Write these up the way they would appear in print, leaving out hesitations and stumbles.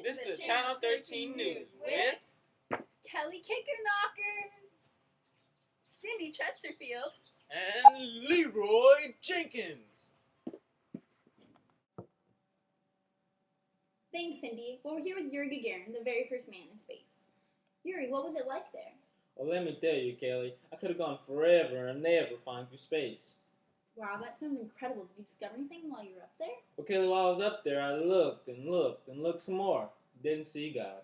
This is the Channel 13 News with Kelly Kickerknocker, Cindy Chesterfield, and Leroy Jenkins. Thanks, Cindy. Well, we're here with Yuri Gagarin, the very first man in space. Yuri, what was it like there? Well, let me tell you, Kelly, I could have gone forever and never flying through space. Wow, that sounds incredible. Did you discover anything while you were up there? Well, Kelly, while I was up there, I looked and looked and looked some more. Didn't see God.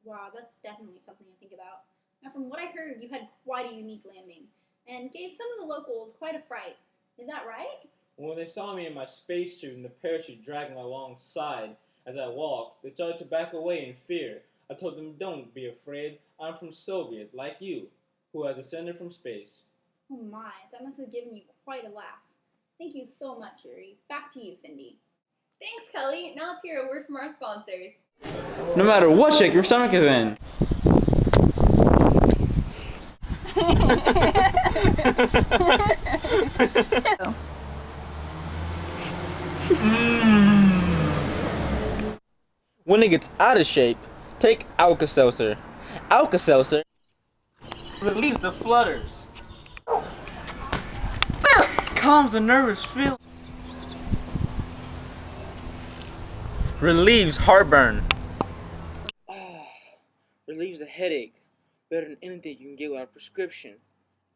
Wow, that's definitely something to think about. Now, from what I heard, you had quite a unique landing and gave some of the locals quite a fright. Is that right? When they saw me in my spacesuit and the parachute dragging alongside as I walked, they started to back away in fear. I told them, don't be afraid. I'm from Soviet, like you, who has ascended from space. Oh my, that must have given you quite a laugh. Thank you so much, Yuri. Back to you, Cindy. Thanks, Kelly. Now let's hear a word from our sponsors. No matter what shape your stomach is in. When it gets out of shape, take Alka-Seltzer. Alka-Seltzer relieves the flutters. Calms the nervous feeling. Relieves heartburn. Relieves a headache. Better than anything you can get without a prescription.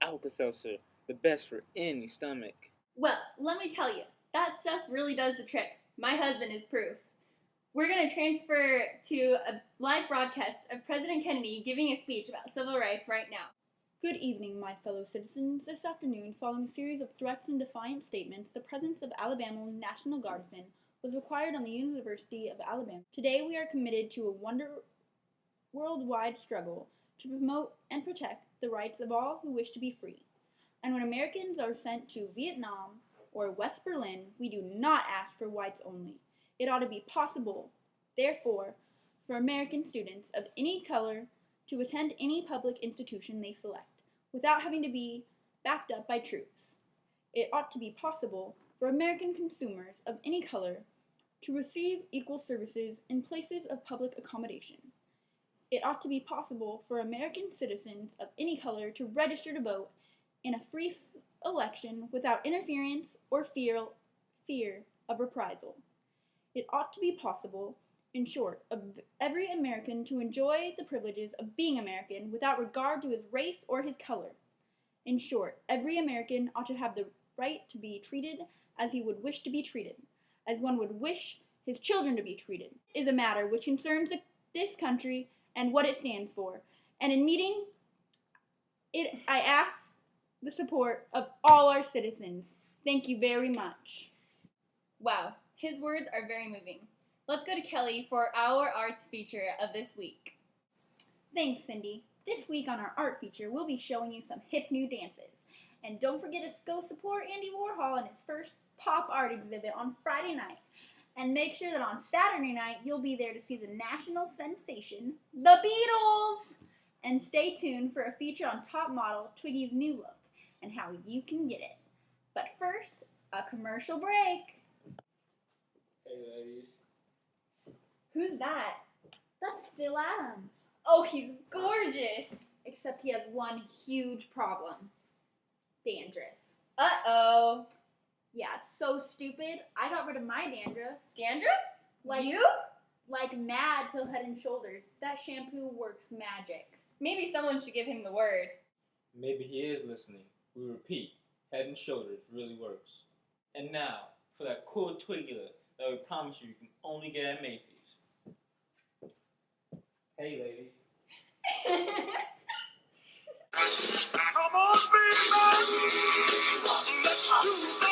Alka-Seltzer, the best for any stomach. Well, let me tell you, that stuff really does the trick. My husband is proof. We're going to transfer to a live broadcast of President Kennedy giving a speech about civil rights right now. Good evening, my fellow citizens. This afternoon, following a series of threats and defiant statements, the presence of Alabama National Guardsmen was required on the University of Alabama. Today, we are committed to a worldwide struggle to promote and protect the rights of all who wish to be free. And when Americans are sent to Vietnam or West Berlin, we do not ask for whites only. It ought to be possible, therefore, for American students of any color to attend any public institution they select, without having to be backed up by troops. It ought to be possible for American consumers of any color to receive equal services in places of public accommodation. It ought to be possible for American citizens of any color to register to vote in a free election without interference or fear of reprisal. It ought to be possible, in short, of every American to enjoy the privileges of being American without regard to his race or his color. In short, every American ought to have the right to be treated as he would wish to be treated, as one would wish his children to be treated. It is a matter which concerns this country and what it stands for. And in meeting it, I ask the support of all our citizens. Thank you very much. Wow, his words are very moving. Let's go to Kelly for our arts feature of this week. Thanks, Cindy. This week on our art feature, we'll be showing you some hip new dances. And don't forget to go support Andy Warhol in his first pop art exhibit on Friday night. And make sure that on Saturday night, you'll be there to see the national sensation, The Beatles! And stay tuned for a feature on top model Twiggy's new look and how you can get it. But first, a commercial break. Hey, ladies. Who's that? That's Phil Adams. Oh, he's gorgeous. Except he has one huge problem. Dandruff. Uh-oh. Yeah, it's so stupid. I got rid of my dandruff. Dandruff? Like you? Like mad till Head and Shoulders. That shampoo works magic. Maybe someone should give him the word. Maybe he is listening. We repeat, Head and Shoulders really works. And now, for that cool Twiggy look that we promise you can only get at Macy's. Hey, ladies. Come on, baby! Let's do the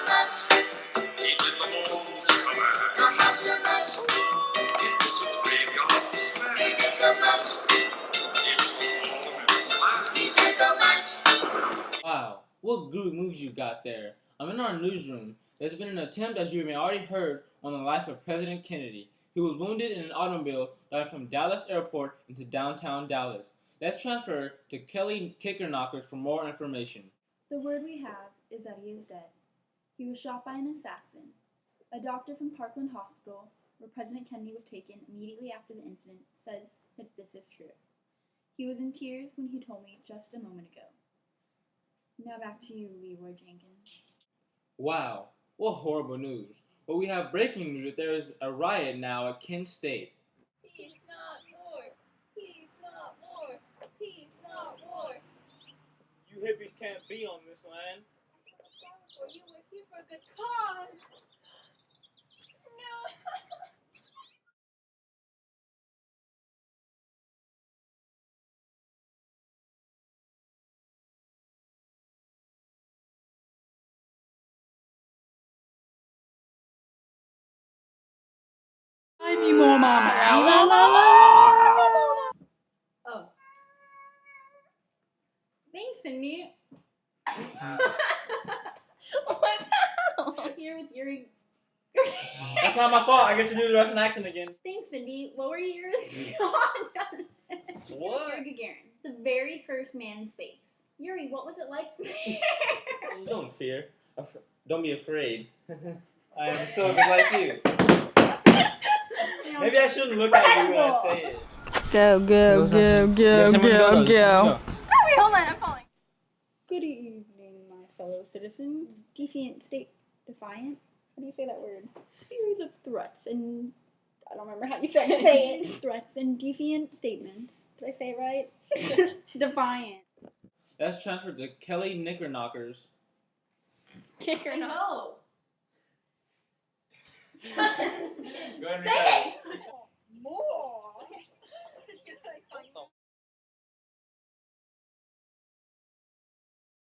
twist. It is the most the master best. It is a graveyard smash. He did the best. He did the best. Wow, what good moves you got there. I'm in our newsroom. There's been an attempt, as you may already heard, on the life of President Kennedy. He was wounded in an automobile driving from Dallas Airport into downtown Dallas. Let's transfer to Kelly Kickerknocker for more information. The word we have is that he is dead. He was shot by an assassin. A doctor from Parkland Hospital, where President Kennedy was taken immediately after the incident, says that this is true. He was in tears when he told me just a moment ago. Now back to you, Leroy Jenkins. Wow, what horrible news. But we have breaking news that there is a riot now at Kent State. Peace, not war. Peace, not war. Peace, not war. You hippies can't be on this land. You were here for a good cause. No. Me more mama. Oh. Thanks, Cindy. What the hell? Here with Yuri. That's not my fault. I get to do the Russian accent again. Thanks, Cindy. What were you here with? What? Yuri Gagarin, the very first man in space. Yuri, what was it like? Don't fear. Don't be afraid. I am so good like you. Maybe I shouldn't look at you when I say it. Go, go, go, go, go, go. Wait, hold on, I'm falling. Good evening, my fellow citizens. Defiant? How do you say that word? Series of threats and I don't remember how you said to say it. Threats and defiant statements. Did I say it right? Defiant. That's transferred to Kelly Knickerknockers. Kicker, no. Go ahead and read that. More.